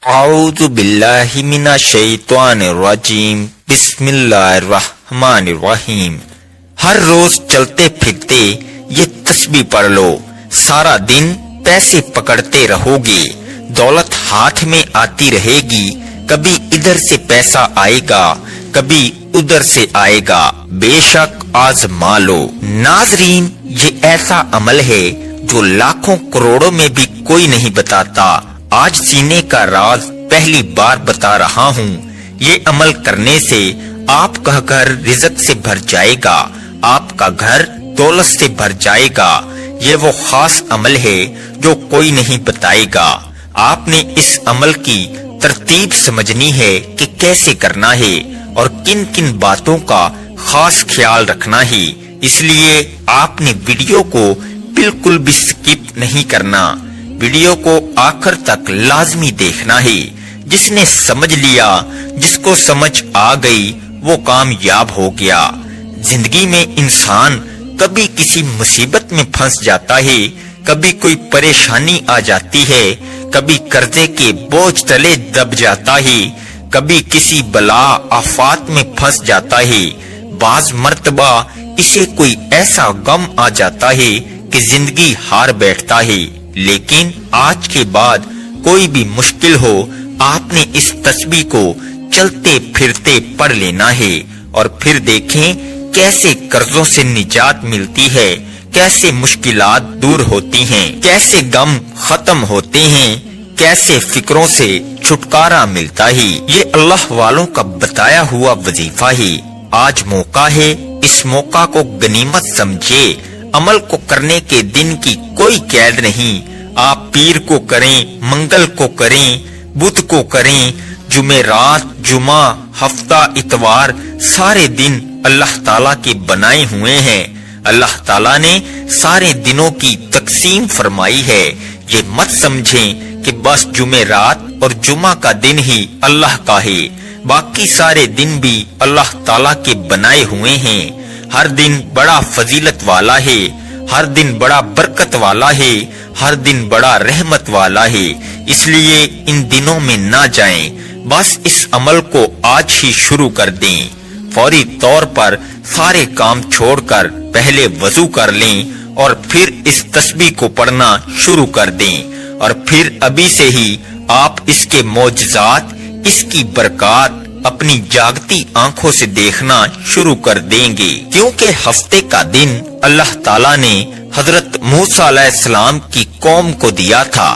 اعوذ باللہ من الشیطان الرجیم بسم اللہ الرحمن الرحیم۔ ہر روز چلتے پھرتے یہ تسبیح پڑھ لو، سارا دن پیسے پکڑتے رہو گے، دولت ہاتھ میں آتی رہے گی، کبھی ادھر سے پیسہ آئے گا کبھی ادھر سے آئے گا، بے شک آزما لو۔ ناظرین، یہ ایسا عمل ہے جو لاکھوں کروڑوں میں بھی کوئی نہیں بتاتا۔ آج سینے کا راز پہلی بار بتا رہا ہوں۔ یہ عمل کرنے سے آپ کا گھر رزق سے بھر جائے گا، آپ کا گھر دولت سے بھر جائے گا۔ یہ وہ خاص عمل ہے جو کوئی نہیں بتائے گا۔ آپ نے اس عمل کی ترتیب سمجھنی ہے کہ کیسے کرنا ہے اور کن کن باتوں کا خاص خیال رکھنا ہے، اس لیے آپ نے ویڈیو کو بالکل بھی سکپ نہیں کرنا، ویڈیو کو آخر تک لازمی دیکھنا ہے۔ جس نے سمجھ لیا، جس کو سمجھ آ گئی، وہ کامیاب ہو گیا۔ زندگی میں انسان کبھی کسی مصیبت میں پھنس جاتا ہے، کبھی کوئی پریشانی آ جاتی ہے، کبھی قرضے کے بوجھ تلے دب جاتا ہے، کبھی کسی بلا آفات میں پھنس جاتا ہے، بعض مرتبہ اسے کوئی ایسا غم آ جاتا ہے کہ زندگی ہار بیٹھتا ہے۔ لیکن آج کے بعد کوئی بھی مشکل ہو، آپ نے اس تسبیح کو چلتے پھرتے پڑھ لینا ہے، اور پھر دیکھیں کیسے قرضوں سے نجات ملتی ہے، کیسے مشکلات دور ہوتی ہیں، کیسے غم ختم ہوتے ہیں، کیسے فکروں سے چھٹکارا ملتا ہے۔ یہ اللہ والوں کا بتایا ہوا وظیفہ ہے۔ آج موقع ہے، اس موقع کو غنیمت سمجھے۔ عمل کو کرنے کے دن کی کوئی قید نہیں، آپ پیر کو کریں، منگل کو کریں، بدھ کو کریں، جمعرات، جمعہ، ہفتہ، اتوار، سارے دن اللہ تعالیٰ کے بنائے ہوئے ہیں۔ اللہ تعالیٰ نے سارے دنوں کی تقسیم فرمائی ہے۔ یہ مت سمجھیں کہ بس جمعرات اور جمعہ کا دن ہی اللہ کا ہے، باقی سارے دن بھی اللہ تعالیٰ کے بنائے ہوئے ہیں۔ ہر دن بڑا فضیلت والا ہے، ہر دن بڑا برکت والا ہے، ہر دن بڑا رحمت والا ہے، اس لیے ان دنوں میں نہ جائیں، بس اس عمل کو آج ہی شروع کر دیں۔ فوری طور پر سارے کام چھوڑ کر پہلے وضو کر لیں اور پھر اس تسبیح کو پڑھنا شروع کر دیں، اور پھر ابھی سے ہی آپ اس کے معجزات، اس کی برکات اپنی جاگتی آنکھوں سے دیکھنا شروع کر دیں گے، کیونکہ ہفتے کا دن اللہ تعالیٰ نے حضرت موسیٰ علیہ السلام کی قوم کو دیا تھا،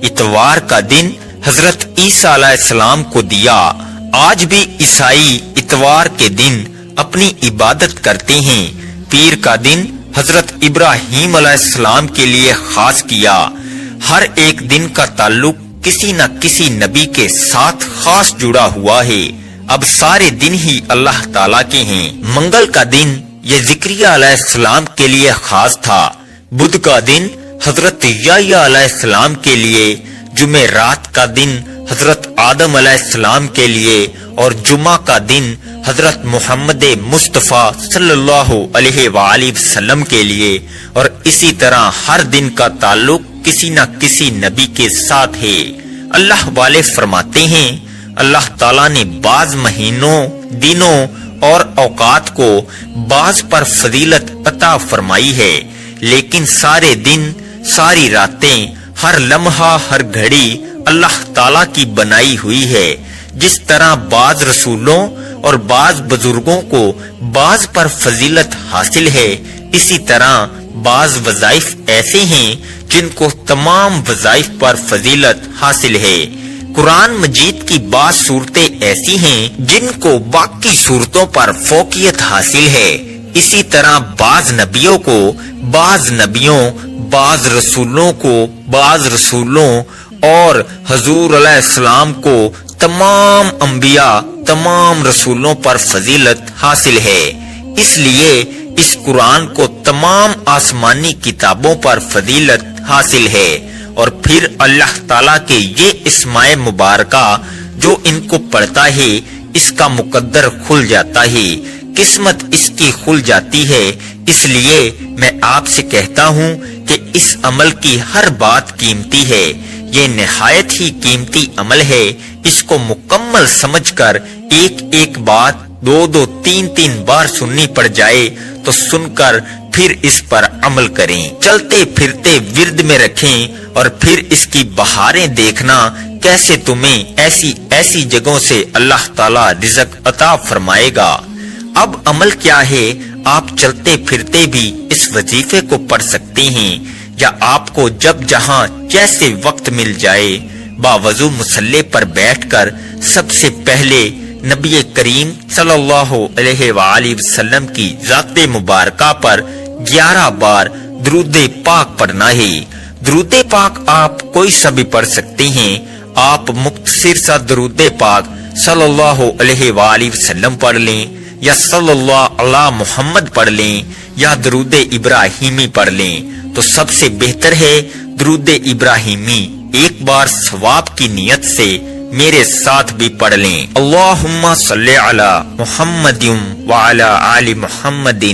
اتوار کا دن حضرت عیسیٰ علیہ السلام کو دیا۔ آج بھی عیسائی اتوار کے دن اپنی عبادت کرتے ہیں۔ پیر کا دن حضرت ابراہیم علیہ السلام کے لیے خاص کیا۔ ہر ایک دن کا تعلق کسی نہ کسی نبی کے ساتھ خاص جڑا ہوا ہے۔ اب سارے دن ہی اللہ تعالیٰ کے ہیں۔ منگل کا دن یہ زکریا علیہ السلام کے لیے خاص تھا، بدھ کا دن حضرت یحییٰ علیہ السلام کے لیے، جمعرات کا دن حضرت آدم علیہ السلام کے لیے، اور جمعہ کا دن حضرت محمد مصطفیٰ صلی اللہ علیہ وآلہ وسلم کے لیے، اور اسی طرح ہر دن کا تعلق کسی نہ کسی نبی کے ساتھ ہے۔ اللہ والے فرماتے ہیں، اللہ تعالیٰ نے بعض مہینوں، دنوں اور اوقات کو بعض پر فضیلت عطا فرمائی ہے، لیکن سارے دن، ساری راتیں، ہر لمحہ، ہر گھڑی اللہ تعالیٰ کی بنائی ہوئی ہے۔ جس طرح بعض رسولوں اور بعض بزرگوں کو بعض پر فضیلت حاصل ہے، اسی طرح بعض وظائف ایسے ہیں جن کو تمام وظائف پر فضیلت حاصل ہے۔ قرآن مجید کی بعض صورتیں ایسی ہیں جن کو باقی صورتوں پر فوقیت حاصل ہے، اسی طرح بعض نبیوں کو، بعض نبیوں، بعض رسولوں کو، بعض رسولوں اور حضور علیہ السلام کو تمام انبیاء، تمام رسولوں پر فضیلت حاصل ہے۔ اس لیے اس قرآن کو تمام آسمانی کتابوں پر فضیلت حاصل ہے، اور پھر اللہ تعالیٰ کے یہ اسماء مبارکہ جو ان کو پڑھتا ہے، اس کا مقدر کھل جاتا ہے، قسمت اس کی کھل جاتی ہے۔ اس لیے میں آپ سے کہتا ہوں کہ اس عمل کی ہر بات قیمتی ہے۔ یہ نہایت ہی قیمتی عمل ہے، اس کو مکمل سمجھ کر ایک ایک بات 2 3 بار سننی پڑ جائے تو سن کر پھر اس پر عمل کریں، چلتے پھرتے ورد میں رکھیں اور پھر اس کی بہاریں دیکھنا کیسے تمہیں ایسی جگہوں سے اللہ تعالی رزق عطا فرمائے گا۔ اب عمل کیا ہے؟ آپ چلتے پھرتے بھی اس وظیفے کو پڑھ سکتے ہیں، یا آپ کو جب جہاں جیسے وقت مل جائے باوضو مصلی پر بیٹھ کر سب سے پہلے نبی کریم صلی اللہ علیہ وآلہ وسلم کی ذات مبارکہ پر 11 بار درود پاک پڑھنا ہے۔ درود پاک آپ کوئی سا بھی پڑھ سکتے ہیں، آپ مختصر سا درود پاک صلی اللہ علیہ وآلہ وسلم پڑھ لیں، یا صلی اللہ علی محمد پڑھ لیں، یا درود ابراہیمی پڑھ لیں، تو سب سے بہتر ہے درود ابراہیمی ایک بار ثواب کی نیت سے میرے ساتھ بھی پڑھ لیں۔ اللہم صلی علی محمد وعلی آل محمد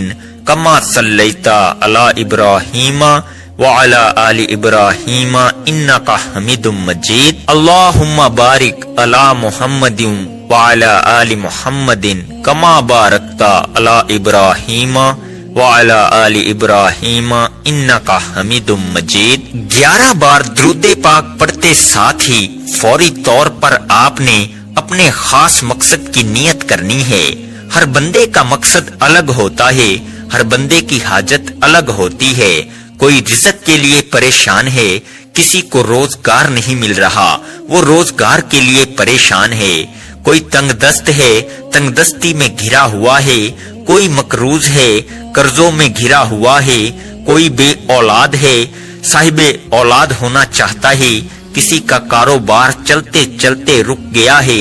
کما صلیت علی ابراہیم وعلی آل ابراہیم انک حمید مجید۔ اللہم بارک علی محمد وعلی آل محمد کما بارکت علی ابراہیم وعلی آل ابراہیم انک حمید مجید۔ 11 بار درود پاک پڑھتے ساتھ ہی فوری طور پر آپ نے اپنے خاص مقصد کی نیت کرنی ہے۔ ہر بندے کا مقصد الگ ہوتا ہے، ہر بندے کی حاجت الگ ہوتی ہے۔ کوئی رزق کے لیے پریشان ہے، کسی کو روزگار نہیں مل رہا، وہ روزگار کے لیے پریشان ہے۔ کوئی تنگ دست ہے، تنگ دستی میں گھرا ہوا ہے، کوئی مقروض ہے، قرضوں میں گھرا ہوا ہے، کوئی بے اولاد ہے، صاحب اولاد ہونا چاہتا ہے، کسی کا کاروبار چلتے چلتے رک گیا ہے۔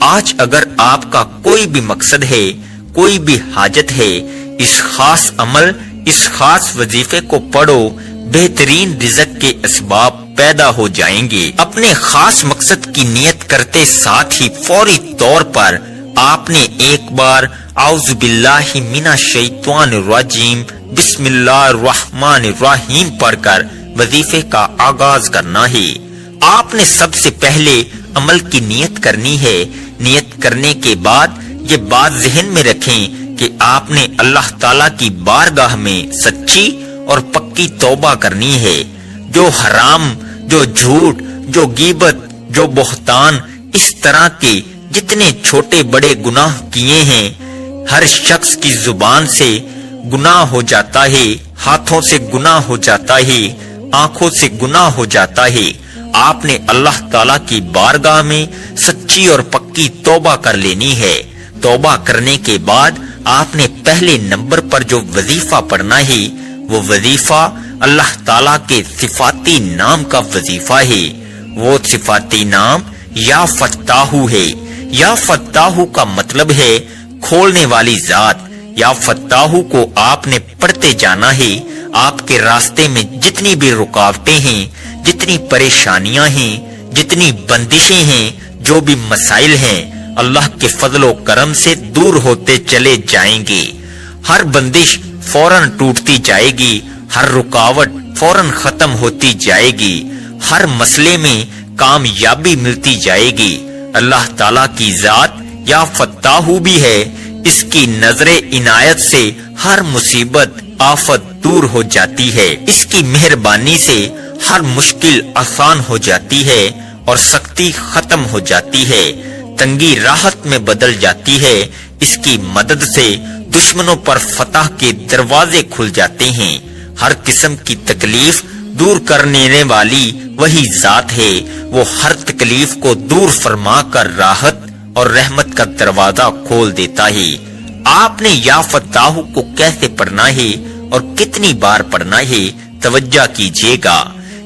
آج اگر آپ کا کوئی بھی مقصد ہے، کوئی بھی حاجت ہے، اس خاص عمل، اس خاص وظیفے کو پڑھو، بہترین رزق کے اسباب پیدا ہو جائیں گے۔ اپنے خاص مقصد کی نیت کرتے ساتھ ہی فوری طور پر آپ نے ایک بار اعوذ باللہ من الشیطان الرجیم بسم اللہ الرحمن الرحیم پڑھ کر وظیفے کا آغاز کرنا ہے۔ آپ نے سب سے پہلے عمل کی نیت کرنی ہے۔ نیت کرنے کے بعد یہ بات ذہن میں رکھیں کہ آپ نے اللہ تعالیٰ کی بارگاہ میں سچی اور پکی توبہ کرنی ہے۔ جو حرام، جو جھوٹ، جو غیبت، جو بہتان، اس طرح کے جتنے چھوٹے بڑے گناہ کیے ہیں، ہر شخص کی زبان سے گناہ ہو جاتا ہے، ہاتھوں سے گناہ ہو جاتا ہے، آنکھوں سے گناہ ہو جاتا ہے۔ آپ نے اللہ تعالیٰ کی بارگاہ میں سچی اور پکی توبہ کر لینی ہے۔ توبہ کرنے کے بعد آپ نے پہلے نمبر پر جو وظیفہ پڑھنا ہے، وہ وظیفہ اللہ تعالیٰ کے صفاتی نام کا وظیفہ ہے۔ وہ صفاتی نام یا فتاحو ہے۔ یا فتاحو کا مطلب ہے کھولنے والی ذات۔ یا فتاحو کو آپ نے پڑھتے جانا ہے۔ آپ کے راستے میں جتنی بھی رکاوٹیں ہیں، جتنی پریشانیاں ہیں، جتنی بندشیں ہیں، جو بھی مسائل ہیں، اللہ کے فضل و کرم سے دور ہوتے چلے جائیں گے۔ ہر بندش فوراً ٹوٹتی جائے گی، ہر رکاوٹ فوراً ختم ہوتی جائے گی، ہر مسئلے میں کامیابی ملتی جائے گی۔ اللہ تعالیٰ کی ذات یا فتاحو بھی ہے، اس کی نظر عنایت سے ہر مصیبت آفت دور ہو جاتی ہے، اس کی مہربانی سے ہر مشکل آسان ہو جاتی ہے اور سختی ختم ہو جاتی ہے، تنگی راحت میں بدل جاتی ہے۔ اس کی مدد سے دشمنوں پر فتح کے دروازے کھل جاتے ہیں۔ ہر قسم کی تکلیف دور کرنے والی وہی ذات ہے، وہ ہر تکلیف کو دور فرما کر راحت اور رحمت کا دروازہ کھول دیتا ہے۔ آپ نے یا فتاحو کو کیسے پڑھنا ہے اور کتنی بار پڑھنا ہے، توجہ کیجیے گا۔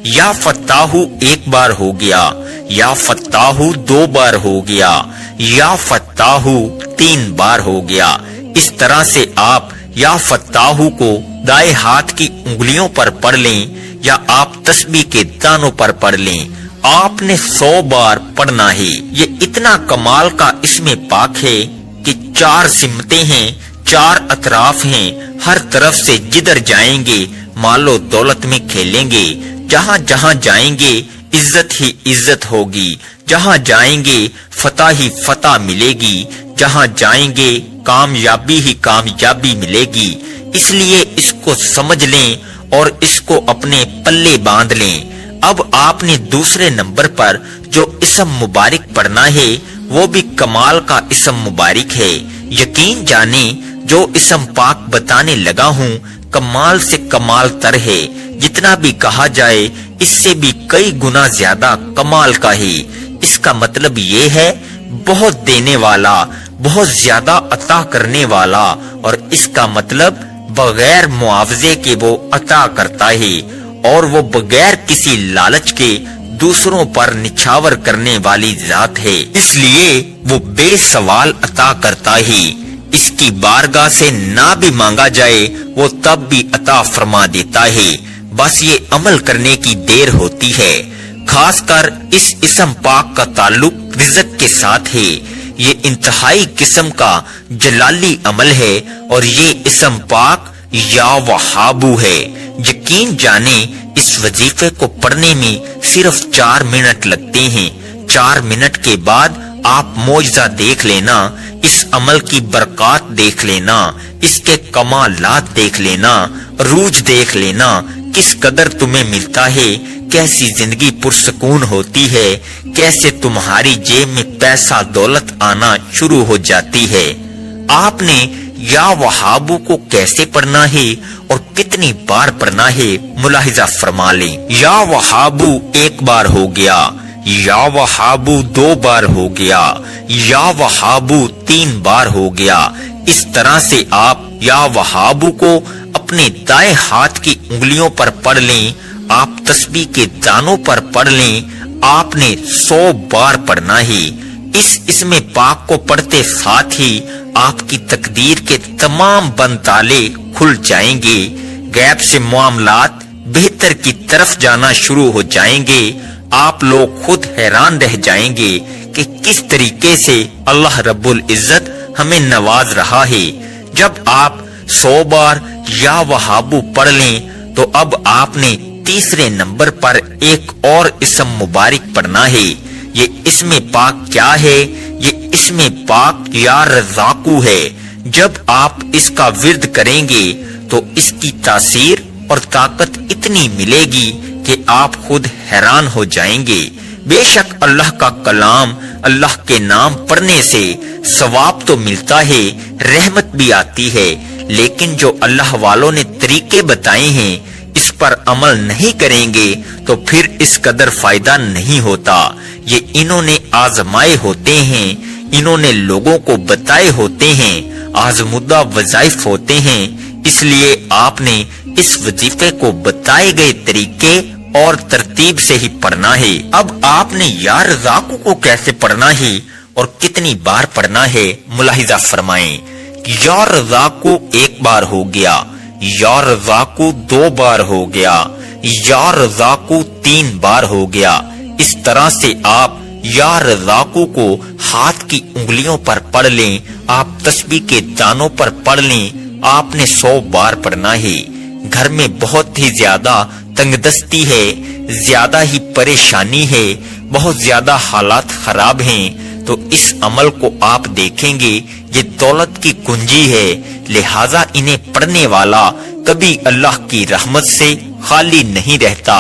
یا فتاحو 1 بار ہو گیا، یا فتاحو 2 بار ہو گیا، یا فتاحو 3 بار ہو گیا۔ اس طرح سے آپ یا فتاحو کو دائیں ہاتھ کی انگلیوں پر پڑھ لیں یا آپ تسبیح کے دانوں پر پڑھ لیں۔ آپ نے 100 بار پڑھنا ہے۔ یہ اتنا کمال کا اس میں پاک ہے کہ 4 سمتیں ہیں، 4 اطراف ہیں، ہر طرف سے جدھر جائیں گے مال و دولت میں کھیلیں گے، جہاں جہاں جائیں گے عزت ہی عزت ہوگی، جہاں جائیں گے فتح ہی فتح ملے گی، جہاں جائیں گے کامیابی ہی کامیابی ملے گی۔ اس لیے اس کو سمجھ لیں اور اس کو اپنے پلے باندھ لیں۔ اب آپ نے دوسرے نمبر پر جو اسم مبارک پڑھنا ہے وہ بھی کمال کا اسم مبارک ہے۔ یقین جانیں جو اسم پاک بتانے لگا ہوں کمال سے کمال تر ہے، جتنا بھی کہا جائے اس سے بھی کئی گنا زیادہ کمال کا ہے۔ اس کا مطلب یہ ہے بہت دینے والا، بہت زیادہ عطا کرنے والا، اور اس کا مطلب بغیر معاوضے کے وہ عطا کرتا ہے، اور وہ بغیر کسی لالچ کے دوسروں پر نچھاور کرنے والی ذات ہے، اس لیے وہ بے سوال عطا کرتا ہے۔ اس کی بارگاہ سے نہ بھی مانگا جائے وہ تب بھی عطا فرما دیتا ہے، بس یہ عمل کرنے کی دیر ہوتی ہے۔ خاص کر اس اسم پاک کا تعلق رزق کے ساتھ ہے۔ یہ انتہائی قسم کا جلالی عمل ہے، اور یہ اسم پاک یا وہابو ہے۔ یقین جانیں اس وظیفے کو پڑھنے میں صرف 4 منٹ لگتے ہیں۔ 4 منٹ کے بعد آپ معجزہ دیکھ لینا، اس عمل کی برکات دیکھ لینا، اس کے کمالات دیکھ لینا، عروج دیکھ لینا، کس قدر تمہیں ملتا ہے، کیسی زندگی پرسکون ہوتی ہے، کیسے تمہاری جیب میں پیسہ دولت آنا شروع ہو جاتی ہے۔ آپ نے یا وہابو کو کیسے پڑھنا ہے اور کتنی بار پڑھنا ہے ملاحظہ فرما لیں۔ یا وہابو 1 بار ہو گیا، یا وہابو 2 بار ہو گیا، یا وہابو 3 بار ہو گیا۔ اس طرح سے آپ یا وہابو کو اپنے دائیں ہاتھ کی انگلیوں پر پڑھ لیں۔ آپ تسبیح کے دانوں پر پڑھ لیں۔ آپ نے 100 بار پڑھنا ہے۔ اس اسم پاک کو پڑھتے ساتھ ہی آپ کی تقدیر کے تمام بند تالے کھل جائیں گے، غیب سے معاملات بہتر کی طرف جانا شروع ہو جائیں گے۔ آپ لوگ خود حیران رہ جائیں گے کہ کس طریقے سے اللہ رب العزت ہمیں نواز رہا ہے۔ جب آپ 100 بار یا وہابو پڑھ لیں تو اب آپ نے تیسرے نمبر پر ایک اور اسم مبارک پڑھنا ہے۔ یہ اسم پاک کیا ہے؟ یہ اسم پاک یا رزاقو ہے۔ جب آپ اس کا ورد کریں گے تو اس کی تاثیر اور طاقت اتنی ملے گی کہ آپ خود حیران ہو جائیں گے۔ بے شک اللہ کا کلام، اللہ کے نام پڑھنے سے ثواب تو ملتا ہے، رحمت بھی آتی ہے، لیکن جو اللہ والوں نے طریقے بتائے ہیں اس پر عمل نہیں کریں گے تو پھر اس قدر فائدہ نہیں ہوتا۔ یہ انہوں نے آزمائے ہوتے ہیں، انہوں نے لوگوں کو بتائے ہوتے ہیں، آزمودہ وظائف ہوتے ہیں، اس لیے آپ نے اس وظیفے کو بتائے گئے طریقے اور ترتیب سے ہی پڑھنا ہے۔ اب آپ نے یا رزاقو کو کیسے پڑھنا ہے اور کتنی بار پڑھنا ہے ملاحظہ فرمائیں۔ یا رزاقو 1 بار ہو گیا، یا رزاقو 2 بار ہو گیا، یا رزاقو 3 بار ہو گیا۔ اس طرح سے آپ یا رزاقو کو ہاتھ کی انگلیوں پر پڑھ لیں، آپ تسبیح کے دانوں پر پڑھ لیں۔ آپ نے 100 بار پڑھنا ہے۔ گھر میں بہت ہی زیادہ تنگ دستی ہے، زیادہ ہی پریشانی ہے، بہت زیادہ حالات خراب ہیں، تو اس عمل کو آپ دیکھیں گے یہ دولت کی کنجی ہے، لہذا انہیں پڑھنے والا کبھی اللہ کی رحمت سے خالی نہیں رہتا۔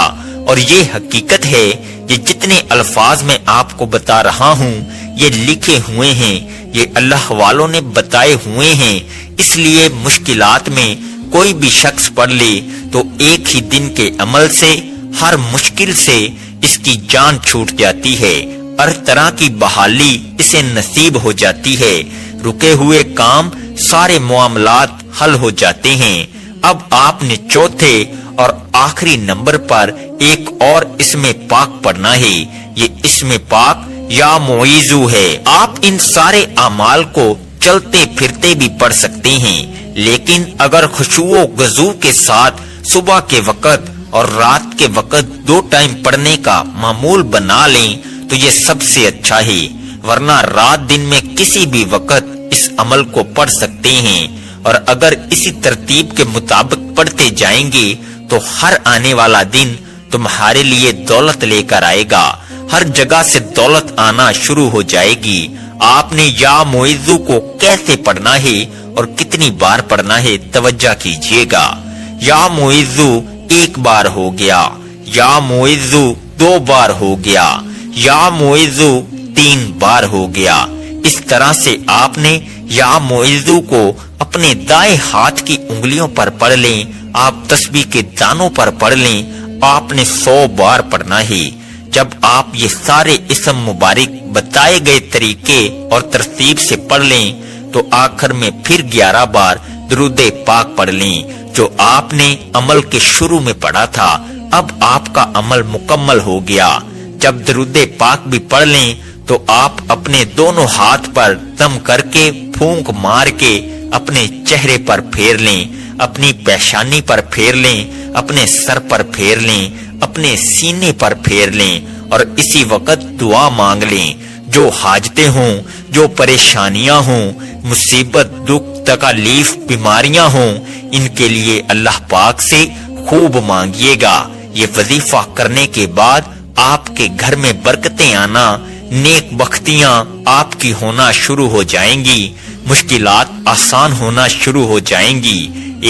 اور یہ حقیقت ہے، یہ جتنے الفاظ میں آپ کو بتا رہا ہوں یہ لکھے ہوئے ہیں، یہ اللہ والوں نے بتائے ہوئے ہیں، اس لیے مشکلات میں کوئی بھی شخص پڑھ لے تو ایک ہی دن کے عمل سے ہر مشکل سے اس کی جان چھوٹ جاتی ہے، ہر طرح کی بحالی اسے نصیب ہو جاتی ہے، رکے ہوئے کام سارے معاملات حل ہو جاتے ہیں۔ اب آپ نے چوتھے اور آخری نمبر پر ایک اور اسم پاک پڑھنا ہے۔ یہ اسم پاک یا معیذو ہے۔ آپ ان سارے اعمال کو چلتے پھرتے بھی پڑھ سکتے ہیں، لیکن اگر خشوع و خضوع کے ساتھ صبح کے وقت اور رات کے وقت 2 ٹائم پڑھنے کا معمول بنا لیں تو یہ سب سے اچھا ہے، ورنہ رات دن میں کسی بھی وقت اس عمل کو پڑھ سکتے ہیں، اور اگر اسی ترتیب کے مطابق پڑھتے جائیں گے تو ہر آنے والا دن تمہارے لیے دولت لے کر آئے گا، ہر جگہ سے دولت آنا شروع ہو جائے گی۔ آپ نے یا معیذ کو کیسے پڑھنا ہے اور کتنی بار پڑھنا ہے توجہ کیجئے گا۔ یا معیذ ایک بار ہو گیا، یا معیذ 2 بار ہو گیا، یا معیذ 3 بار ہو گیا۔ اس طرح سے آپ نے یا معیذ کو اپنے دائیں ہاتھ کی انگلیوں پر پڑھ لیں، آپ تسبیح کے دانوں پر پڑھ لیں، آپ نے 100 بار پڑھنا ہے۔ جب آپ یہ سارے اسم مبارک بتائے گئے طریقے اور ترتیب سے پڑھ لیں تو آخر میں پھر 11 بار درود پاک پڑھ لیں جو آپ نے عمل کے شروع میں پڑھا تھا۔ اب آپ کا عمل مکمل ہو گیا۔ جب درود پاک بھی پڑھ لیں تو آپ اپنے دونوں ہاتھ پر دم کر کے پھونک مار کے اپنے چہرے پر پھیر لیں، اپنی پیشانی پر پھیر لیں، اپنے سر پر پھیر لیں، اپنے سینے پر پھیر لیں اور اسی وقت دعا مانگ لیں۔ جو حاجتیں ہوں، جو پریشانیاں ہوں، مصیبت، دکھ، تکالیف، بیماریاں ہوں، ان کے لیے اللہ پاک سے خوب مانگیے گا۔ یہ وظیفہ کرنے کے بعد آپ کے گھر میں برکتیں آنا، نیک بختیاں آپ کی ہونا شروع ہو جائیں گی، مشکلات آسان ہونا شروع ہو جائیں گی۔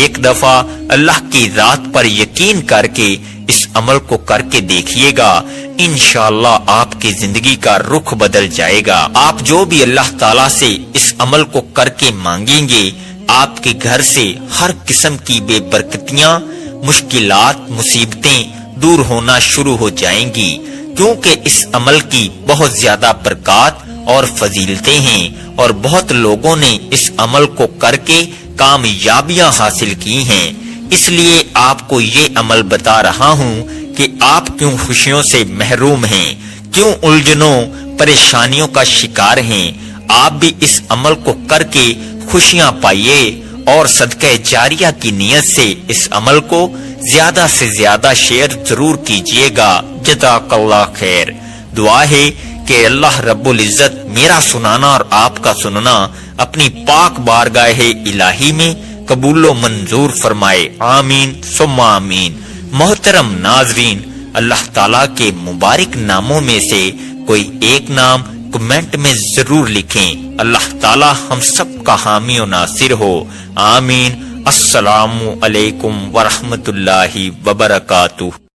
ایک دفعہ اللہ کی ذات پر یقین کر کے اس عمل کو کر کے دیکھیے گا، انشاءاللہ آپ کی زندگی کا رخ بدل جائے گا۔ آپ جو بھی اللہ تعالیٰ سے اس عمل کو کر کے مانگیں گے، آپ کے گھر سے ہر قسم کی بے برکتیاں، مشکلات، مصیبتیں دور ہونا شروع ہو جائیں گی، کیونکہ اس عمل کی بہت زیادہ برکات اور فضیلتیں ہیں اور بہت لوگوں نے اس عمل کو کر کے کامیابیاں حاصل کی ہیں۔ اس لیے آپ کو یہ عمل بتا رہا ہوں کہ آپ کیوں خوشیوں سے محروم ہیں، کیوں الجھنوں پریشانیوں کا شکار ہیں۔ آپ بھی اس عمل کو کر کے خوشیاں پائیے اور صدقہ جاریہ کی نیت سے اس عمل کو زیادہ سے زیادہ شیئر ضرور کیجیے گا۔ جزاک اللہ خیر۔ دعا ہے کہ اللہ رب العزت میرا سنانا اور آپ کا سننا اپنی پاک بارگاہ الہی میں قبول و منظور فرمائے، آمین ثم آمین۔ محترم ناظرین، اللہ تعالیٰ کے مبارک ناموں میں سے کوئی ایک نام کمنٹ میں ضرور لکھیں۔ اللہ تعالیٰ ہم سب کا حامی و ناصر ہو، آمین۔ السلام علیکم ورحمۃ اللہ وبرکاتہ۔